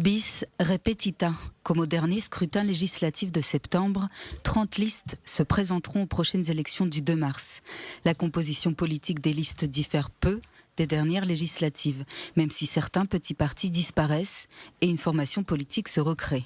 Bis repetita, comme au dernier scrutin législatif de septembre, 30 listes se présenteront aux prochaines élections du 2 mars. La composition politique des listes diffère peu des dernières législatives, même si certains petits partis disparaissent et une formation politique se recrée.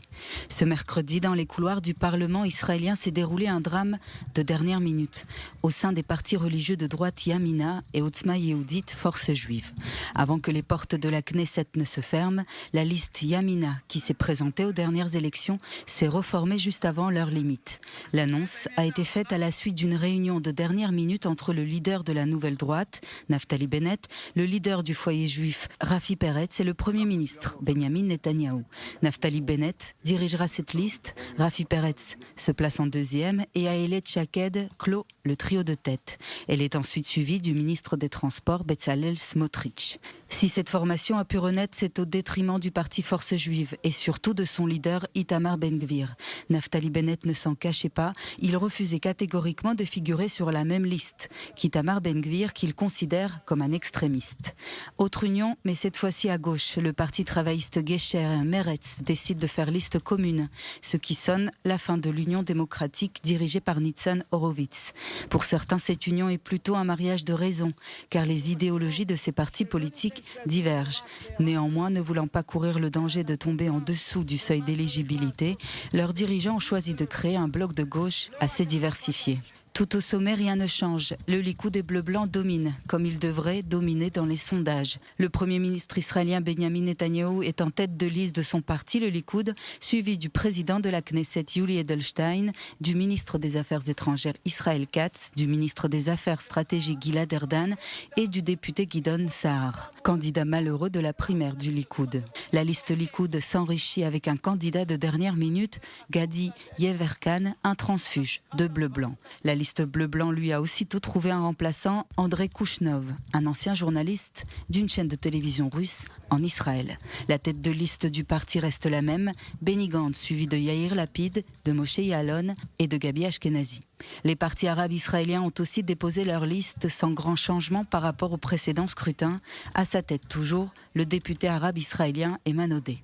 Ce mercredi, dans les couloirs du Parlement israélien, s'est déroulé un drame de dernière minute au sein des partis religieux de droite Yamina et Otzma Yehudit, force juive. Avant que les portes de la Knesset ne se ferment, la liste Yamina, qui s'est présentée aux dernières élections, s'est reformée juste avant leur limite. L'annonce a été faite à la suite d'une réunion de dernière minute entre le leader de la nouvelle droite, Naftali Bennett, le leader du foyer juif, Rafi Peretz, et le Premier ministre, Benjamin Netanyahou. Naftali Bennett dirigera cette liste, Rafi Peretz se place en deuxième et Ayelet Shaked clôt le trio de tête. Elle est ensuite suivie du ministre des Transports, Bezalel Smotrich. Si cette formation a pu renaître, c'est au détriment du parti Force juive et surtout de son leader Itamar Ben-Gvir. Naftali Bennett ne s'en cachait pas, il refusait catégoriquement de figurer sur la même liste qu'Itamar Ben-Gvir, qu'il considère comme un extrémiste. Autre union, mais cette fois-ci à gauche, le parti travailliste Gesher Meretz décide de faire liste commune, ce qui sonne la fin de l'Union démocratique dirigée par Nitzan Horowitz. Pour certains, cette union est plutôt un mariage de raison, car les idéologies de ces partis politiques divergent. Néanmoins, ne voulant pas courir le danger de tomber en dessous du seuil d'éligibilité, leurs dirigeants ont choisi de créer un bloc de gauche assez diversifié. Tout au sommet, rien ne change. Le Likoud et bleu-blanc dominent, comme il devrait dominer dans les sondages. Le Premier ministre israélien Benjamin Netanyahou est en tête de liste de son parti, le Likoud, suivi du président de la Knesset, Yuli Edelstein, du ministre des Affaires étrangères Israël Katz, du ministre des Affaires stratégiques Gilad Erdan et du député Gidon Sa'ar, candidat malheureux de la primaire du Likoud. La liste Likoud s'enrichit avec un candidat de dernière minute, Gadi Yeverkan, un transfuge de bleu-blanc. La liste bleu-blanc lui a aussitôt trouvé un remplaçant, Andrei Koushnov, un ancien journaliste d'une chaîne de télévision russe en Israël. La tête de liste du parti reste la même, Benny Gantz, suivi de Yair Lapid, de Moshe Yaalon et de Gabi Ashkenazi. Les partis arabes israéliens ont aussi déposé leur liste sans grand changement par rapport au précédent scrutin. À sa tête toujours, le député arabe israélien Eman Odeh.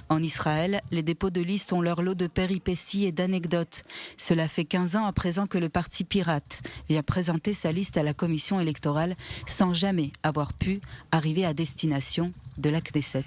En Israël, les dépôts de listes ont leur lot de péripéties et d'anecdotes. Cela fait 15 ans à présent que le parti pirate vient présenter sa liste à la commission électorale sans jamais avoir pu arriver à destination de la Knesset.